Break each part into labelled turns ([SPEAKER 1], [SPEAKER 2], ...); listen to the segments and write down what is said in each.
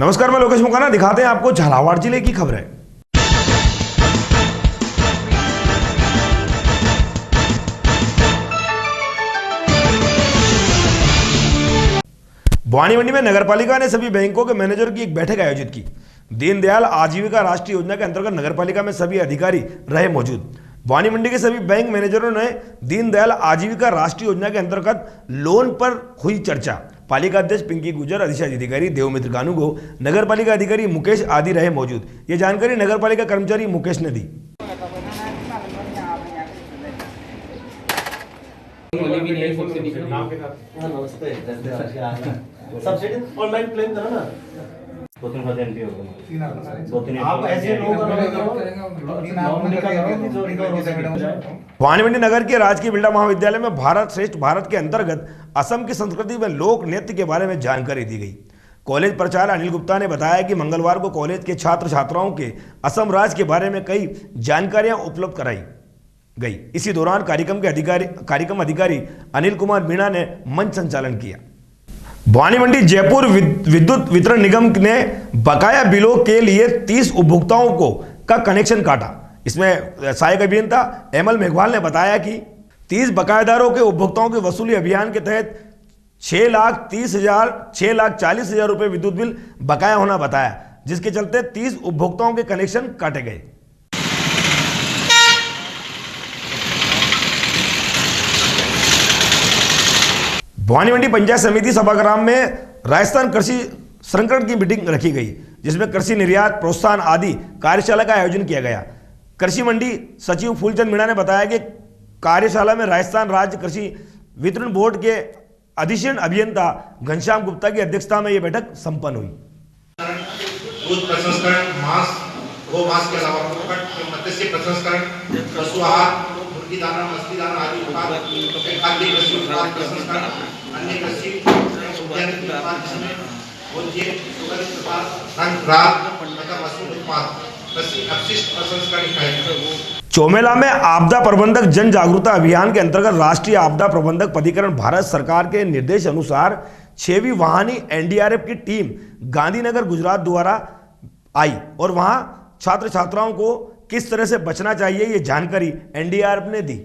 [SPEAKER 1] नमस्कार, मैं लोकेश मुकाना। दिखाते हैं आपको झालावाड़ जिले की खबरें। भवानीमंडी में नगरपालिका ने सभी बैंकों के मैनेजर की एक बैठक आयोजित की। दीनदयाल आजीविका राष्ट्रीय योजना के अंतर्गत नगरपालिका में सभी अधिकारी रहे मौजूद। भवानीमंडी के सभी बैंक मैनेजरों ने दीनदयाल आजीविका राष्ट्रीय योजना के अंतर्गत लोन पर हुई चर्चा। पालिका अध्यक्ष पिंकी गुजर, अधिशासी अधिकारी देवमित्र कानूगो, नगरपालिका अधिकारी मुकेश आदि रहे मौजूद। ये जानकारी नगरपालिका कर्मचारी मुकेश ने दी। भवानीमंडी नगर के राजकीय बिरला महाविद्यालय में भारत श्रेष्ठ भारत के अंतर्गत असम की संस्कृति व लोक नृत्य के बारे में जानकारी दी गई। कॉलेज प्राचार्य अनिल गुप्ता ने बताया कि मंगलवार को कॉलेज के छात्र छात्राओं के असम राज्य के बारे में कई जानकारियां उपलब्ध कराई गई। इसी दौरान कार्यक्रम अधिकारी अनिल कुमार मीणा ने मंच संचालन किया। भवानीमंडी जयपुर विद्युत वितरण निगम ने बकाया बिलों के लिए 30 उपभोक्ताओं का कनेक्शन काटा। इसमें सहायक अभियंता एमएल मेघवाल ने बताया कि 30 बकायेदारों के उपभोक्ताओं के वसूली अभियान के तहत 6,40,000 रुपए विद्युत बिल बकाया होना बताया, जिसके चलते 30 उपभोक्ताओं के कनेक्शन काटे गए। भवानीमंडी पंचायत समिति सभागार में राजस्थान कृषि संकट की मीटिंग रखी गई, जिसमें कृषि निर्यात प्रोत्साहन आदि कार्यशाला का आयोजन किया गया। कृषि मंडी सचिव फूलचंद मीणा ने बताया कि कार्यशाला में राजस्थान राज्य कृषि वितरण बोर्ड के अधीक्षण अभियंता घनश्याम गुप्ता की अध्यक्षता में यह बैठक संपन्न हुई।
[SPEAKER 2] दूध प्रसंस्करण, मांस के अलावा मत्स्य प्रसंस्करण, पशु आहार, मुर्गी दाना, मछली दाना आदि उत्पाद, खाद्य कृषि उत्पाद प्रसंस्करण, अन्य कृषि उद्यानिक उत्पाद जिसमें भोज्य, सुगंधित उत्पाद, रात तथा मशरूम उत्पाद, कृषि अपशिष्ट प्रसंस्करण इकाई।
[SPEAKER 1] चौमेला में आपदा प्रबंधक जन जागरूकता अभियान के अंतर्गत राष्ट्रीय आपदा प्रबंधक प्राधिकरण भारत सरकार के निर्देश अनुसार 6वीं वाहिनी एनडीआरएफ की टीम गांधीनगर गुजरात द्वारा आई और वहां छात्र छात्राओं को किस तरह से बचना चाहिए ये जानकारी एनडीआरएफ ने दी।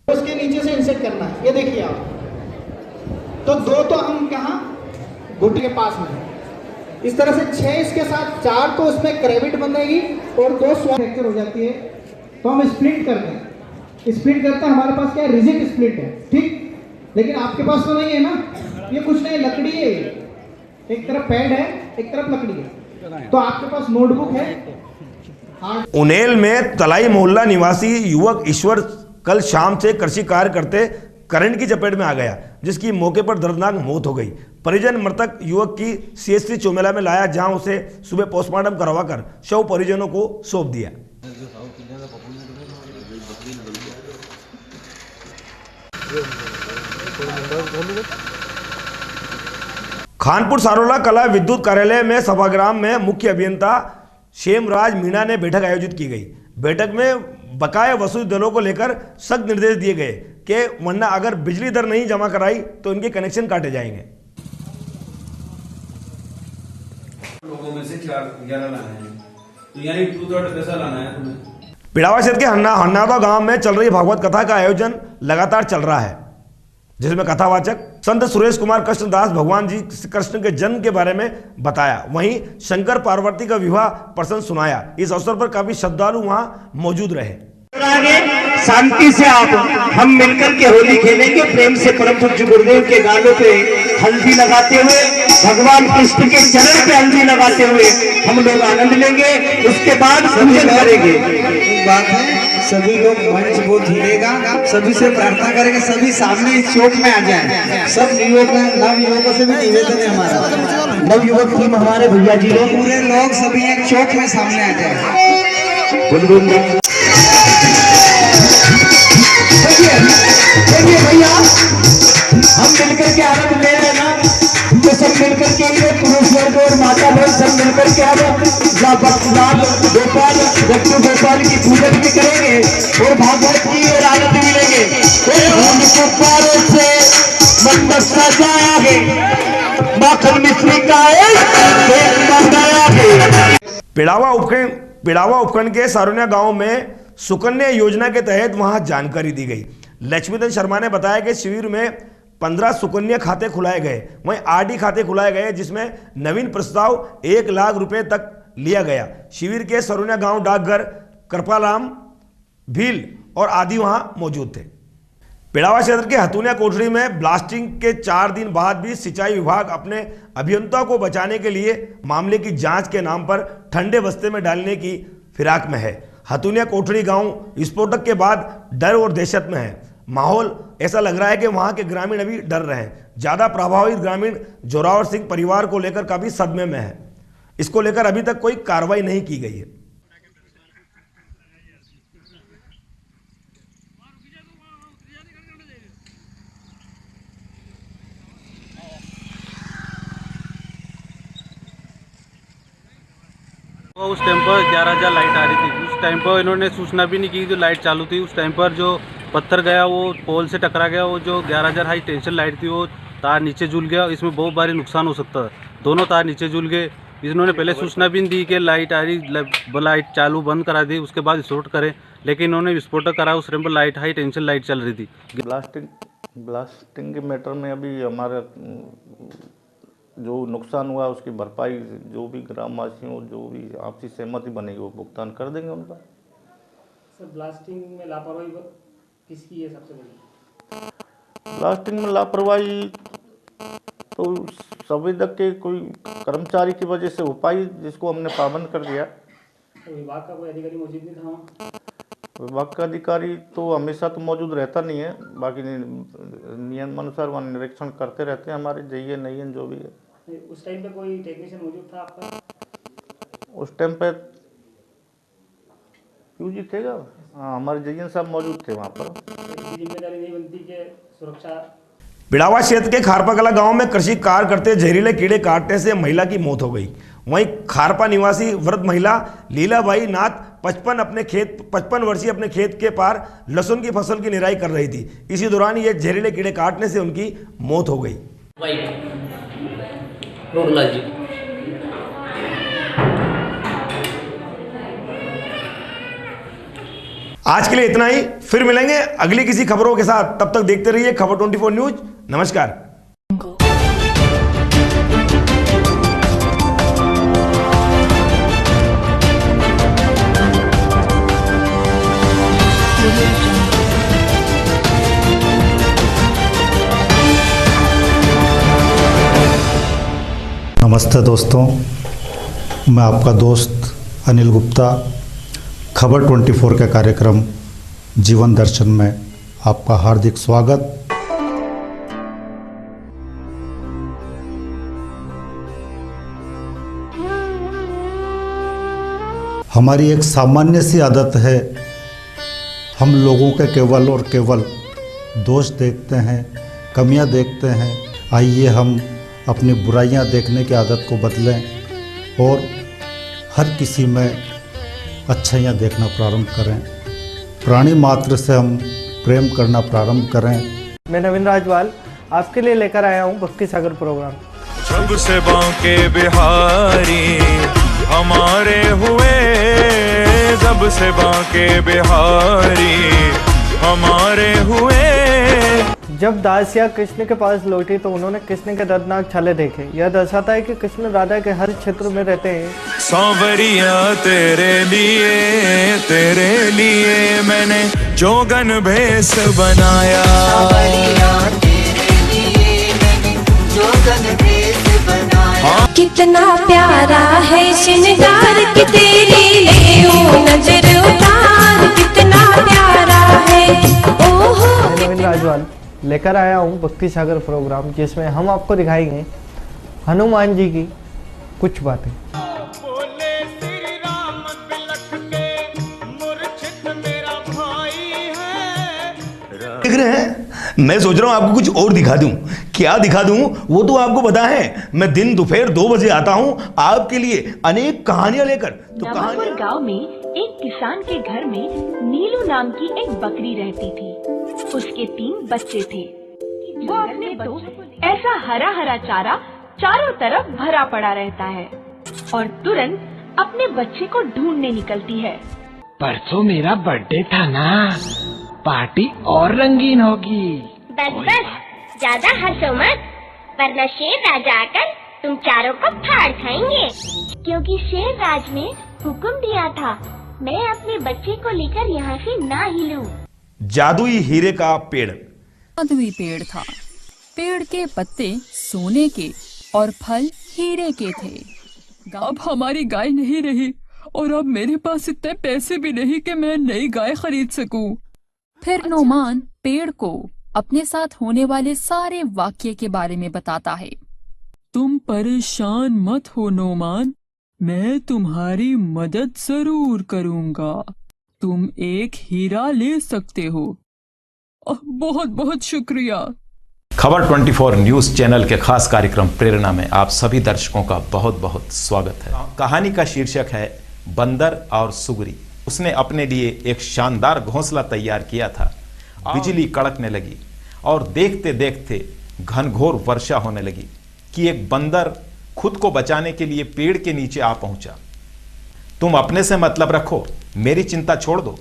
[SPEAKER 3] उसके नीचे से इंसेट करना है, ये देखिए आप। तो 2 तो हम कहाँ घुटने के पास में, इस तरह से 6 इसके साथ 4 तो उसमें क्रेविट बनेगी और 2 फ्रैक्चर हो जाती है। तो हम स्प्लिट करते हैं, स्प्लिट करते हैं। हमारे पास क्या है, रिजिड स्प्लिट है, ठीक। लेकिन आपके पास तो नहीं है ना, ये कुछ नहीं, लकड़ी है, एक तरफ पैड है, एक तरफ लकड़ी है। तो आपके पास नोटबुक है।
[SPEAKER 1] उनेल में तलाई मोहल्ला निवासी युवक ईश्वर कल शाम से कृषि कार्य करते करंट की चपेट में आ गया, जिसकी मौके पर दर्दनाक मौत हो गई। परिजन मृतक युवक की सीएचसी चौमेला में लाया, जहां उसे सुबह पोस्टमार्टम करवाकर शव परिजनों को सौंप दिया। खानपुर सारोला कला विद्युत कार्यालय में सभागृह में मुख्य अभियंता शेमराज मीणा ने बैठक आयोजित की गई। बैठक में बकाया वसूली दरों को लेकर सख्त निर्देश दिए गए कि वरना अगर बिजली दर नहीं जमा कराई तो इनके कनेक्शन काटे जाएंगे।
[SPEAKER 4] लोगों में से 4-11 लाना है, तो यानी 2/3 पैसा लाना है तुम्हें।
[SPEAKER 1] पिड़ावा क्षेत्र के हन्नादा गांव में चल रही भागवत कथा का आयोजन लगातार चल रहा है, जिसमें कथावाचक संत सुरेश कुमार कृष्णदास भगवान जी कृष्ण के जन्म के बारे में बताया। वहीं शंकर पार्वती का विवाह प्रसंग सुनाया। इस अवसर पर काफी श्रद्धालु वहां मौजूद रहे।
[SPEAKER 5] शांति से आप हम मिलकर के होली खेलेंगे, प्रेम से परम पूज्य गुरुदेव के गालों पे हल्दी लगाते हुए, भगवान कृष्ण के चरण पे हल्दी लगाते हुए हम लोग आनंद लेंगे। उसके बाद पूजन करेंगे।
[SPEAKER 6] एक बात है, सभी लोग मंच वो हिलेगा, सभी से प्रार्थना करेंगे, सभी सामने इस चौक में आ जाएं। सब नव युवकों से भी निवेदन है हमारा,
[SPEAKER 5] नव युवक टीम हमारे भैया जी लोग,
[SPEAKER 6] पूरे लोग सभी एक चौक में सामने आ जाए। देखिए भैया, हम मिलकर के आनंद ले रहे ना, तो सब मिलकर के लिए पुरुष वर्ग और माता वर्ग सब मिलकर के अब गोपाल गोपाल की पूजन भी करेंगे और भागवत की और आनंद मिलेंगे। से मंडप सजाया है, माखन मिश्री का एक
[SPEAKER 1] पिड़ावा उपखंड के सारोनिया गांव में सुकन्या योजना के तहत वहां जानकारी दी गई। लक्ष्मीधर शर्मा ने बताया कि शिविर में 15 सुकन्या खाते खुलाए गए, वहीं आरडी खाते खुलाए गए, जिसमें नवीन प्रस्ताव 1 लाख रुपए तक लिया गया। शिविर के सारोनिया गांव डाकघर, कृपाराम, भील और आदि वहां मौजूद थे। पिड़ावा क्षेत्र के हथुनिया कोठरी में ब्लास्टिंग के 4 दिन बाद भी सिंचाई विभाग अपने अभियंता को बचाने के लिए मामले की जांच के नाम पर ठंडे बस्ते में डालने की फिराक में है। हथुनिया कोठरी गांव विस्फोटक के बाद डर और दहशत में है। माहौल ऐसा लग रहा है कि वहां के ग्रामीण अभी डर रहे हैं। ज्यादा प्रभावित ग्रामीण जोरावर सिंह परिवार को लेकर काफी सदमे में है। इसको लेकर अभी तक कोई कार्रवाई नहीं की गई है।
[SPEAKER 7] उस टाइम पर 11,000 लाइट आ रही थी। उस टाइम पर इन्होंने सूचना भी नहीं की जो लाइट चालू थी। उस टाइम पर जो पत्थर गया वो पोल से टकरा गया। वो जो 11,000 हाई टेंशन लाइट थी वो तार नीचे झूल गया। इसमें बहुत भारी नुकसान हो सकता है। दोनों तार नीचे झूल गए। इन्होंने पहले सूचना भी नहीं दी कि लाइट आ रही, लाइट चालू बंद करा दी, उसके बाद विस्फोट करें। लेकिन इन्होंने विस्फोटक करा। उस टाइम पर लाइट हाई टेंशन लाइट चल रही थी।
[SPEAKER 8] ब्लास्टिंग के मैटर में अभी हमारा जो नुकसान हुआ उसकी भरपाई जो भी ग्रामवासियों जो भी आपसी सहमति बनेगी वो भुगतान कर देंगे उनका।
[SPEAKER 3] सर, ब्लास्टिंग में लापरवाही किसकी है सबसे बड़ी?
[SPEAKER 8] ब्लास्टिंग में लापरवाही तो संवेदक के कोई कर्मचारी की वजह से हो पाई, जिसको हमने पाबंद कर दिया।
[SPEAKER 3] विभाग का कोई अधिकारी मौजूद नहीं था वहाँ?
[SPEAKER 8] विभाग का अधिकारी तो हमेशा तो मौजूद रहता नहीं है, बाकी नियम अनुसार वहाँ निरीक्षण करते रहते हैं हमारे जइए नहीं जो भी है।
[SPEAKER 3] उस टाइम पे कोई टेक्नीशियन मौजूद था आपका?
[SPEAKER 8] उस टाइम पे क्यों जी थे? हाँ, हमारे जयन साहब मौजूद थे वहाँ पर।
[SPEAKER 3] जिम्मेदारी नहीं बनती कि सुरक्षा।
[SPEAKER 1] पिड़ावा क्षेत्र के खारपाकला गांव में कृषि कार्य करते जहरीले कीड़े काटने से महिला की मौत हो गई। वहीं खारपा निवासी वृद्ध महिला लीलाबाई नाथ 55 वर्षीय अपने खेत के पार लहसुन की फसल की निराई कर रही थी। इसी दौरान ये जहरीले कीड़े काटने से उनकी मौत हो गई।
[SPEAKER 9] जी।
[SPEAKER 1] आज के लिए इतना ही, फिर मिलेंगे अगली किसी खबरों के साथ। तब तक देखते रहिए खबर 24 न्यूज। नमस्कार।
[SPEAKER 10] नमस्ते दोस्तों, मैं आपका दोस्त अनिल गुप्ता खबर 24 के कार्यक्रम जीवन दर्शन में आपका हार्दिक स्वागत। हमारी एक सामान्य सी आदत है, हम लोगों के केवल और केवल दोष देखते हैं, कमियां देखते हैं। आइए हम अपनी बुराइयां देखने की आदत को बदलें और हर किसी में अच्छाइयाँ देखना प्रारंभ करें। प्राणी मात्र से हम प्रेम करना प्रारंभ करें।
[SPEAKER 3] मैं नवीन राजवाल आपके लिए लेकर आया हूँ भक्ति सागर प्रोग्राम।
[SPEAKER 11] जब से बांके बिहारी हमारे हुए, जब से बांके बिहारी हमारे हुए।
[SPEAKER 3] जब दासिया कृष्ण के पास लौटी तो उन्होंने कृष्ण के दर्दनाक छाले देखे। यह दर्शाता है कि कृष्ण राधा के हर क्षेत्र में रहते हैं।
[SPEAKER 11] सांवरिया तेरे लिए मैंने जोगन भेष बनाया।
[SPEAKER 12] कितना प्यारा है श्रृंगार कि तेरी ले नजर उतार, कितना प्यारा है। ओहो।
[SPEAKER 3] नवीन राजवाल लेकर आया हूँ भक्ति सागर प्रोग्राम, जिसमें हम आपको दिखाएंगे हनुमान जी की कुछ बातें।
[SPEAKER 1] देख रहे हैं, मैं सोच रहा हूँ आपको कुछ और दिखा दूं। क्या दिखा दूं वो तो आपको पता है। मैं दिन दोपहर 2 बजे आता हूँ आपके लिए अनेक कहानियां लेकर। तो
[SPEAKER 13] कहानियां गांव में एक किसान के घर में नीलू नाम की एक बकरी रहती थी। उसके 3 बच्चे थे। वो अपने तो ऐसा हरा हरा चारा चारों तरफ भरा पड़ा रहता है और तुरंत अपने बच्चे को ढूंढने निकलती है।
[SPEAKER 6] परसों मेरा बर्थडे था ना, पार्टी और रंगीन होगी।
[SPEAKER 9] बस बस, ज्यादा हंसो मत, वरना शेर राजा आकर तुम चारों को फाड़ खाएंगे। क्योंकि शेर राज ने हुक्म दिया था, मैं अपने बच्चे को लेकर यहाँ से ना हिलूं।
[SPEAKER 1] जादुई हीरे का पेड़।
[SPEAKER 14] जादुई पेड़ था। पेड़ के पत्ते सोने के और फल हीरे के थे। अब हमारी गाय नहीं रही और अब मेरे पास इतने पैसे भी नहीं कि मैं नई गाय खरीद सकूं। फिर नोमान पेड़ को अपने साथ होने वाले सारे वाक्य के बारे में बताता है। तुम परेशान मत हो नोमान, मैं तुम्हारी मदद जरूर करूंगा। तुम एक हीरा ले सकते हो। बहुत बहुत शुक्रिया।
[SPEAKER 15] खबर 24 न्यूज चैनल के खास कार्यक्रम प्रेरणा में आप सभी दर्शकों का बहुत बहुत स्वागत है। कहानी का शीर्षक है बंदर और सुगरी। उसने अपने लिए एक शानदार घोंसला तैयार किया था। बिजली कड़कने लगी और देखते देखते घनघोर वर्षा होने लगी कि एक बंदर खुद को बचाने के लिए पेड़ के नीचे आ पहुंचा। तुम अपने से मतलब रखो, मेरी चिंता छोड़ दो।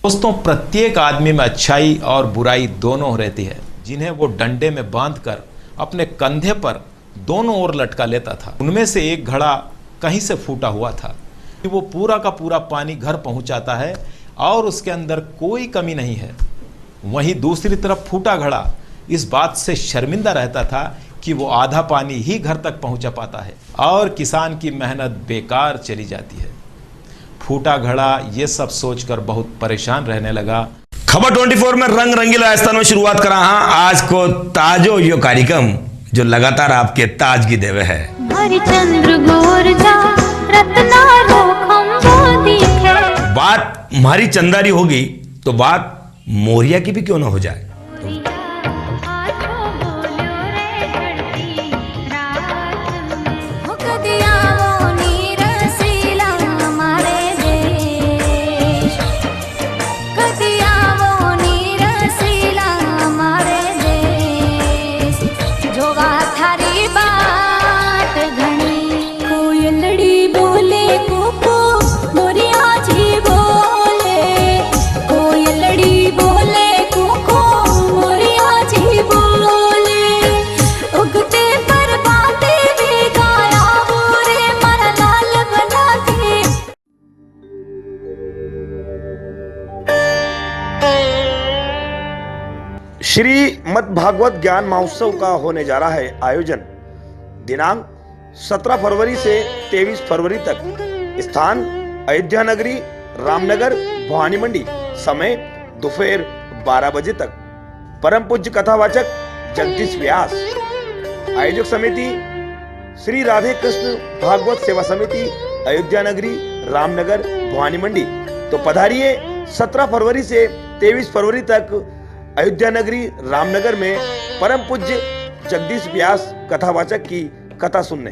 [SPEAKER 15] दोस्तों, प्रत्येक आदमी में अच्छाई और बुराई दोनों रहती है, जिन्हें वो डंडे में बांधकर अपने कंधे पर दोनों ओर लटका लेता था। उनमें से एक घड़ा कहीं से फूटा हुआ था कि वो पूरा का पूरा पानी घर पहुंचाता है और उसके अंदर कोई कमी नहीं है। वहीं दूसरी तरफ फूटा घड़ा इस बात से शर्मिंदा रहता था कि वो आधा पानी ही घर तक पहुंचा पाता है और किसान की मेहनत बेकार चली जाती है। फूटा घड़ा ये सब सोचकर बहुत परेशान रहने लगा।
[SPEAKER 1] खबर 24 में रंग रंगीला राजस्थान में शुरुआत करा हाँ आज को ताजो यो कार्यक्रम जो लगातार आपके ताज की देवे है। बात हमारी चंदारी होगी तो बात मोरिया की भी क्यों ना हो जाए। श्रीमद् भागवत ज्ञान महोत्सव का होने जा रहा है आयोजन। दिनांक 17 फरवरी से 23 फरवरी तक। स्थान अयोध्या नगरी, रामनगर, भवानी मंडी। समय दोपहर 12 बजे तक। परम पूज्य कथावाचक जगदीश व्यास। आयोजक समिति श्री राधे कृष्ण भागवत सेवा समिति, अयोध्या नगरी, रामनगर, भवानी मंडी। तो पधारिए 17 फरवरी से 23 फरवरी तक अयोध्या नगरी, रामनगर में परम पूज्य जगदीश व्यास कथावाचक की कथा सुनने।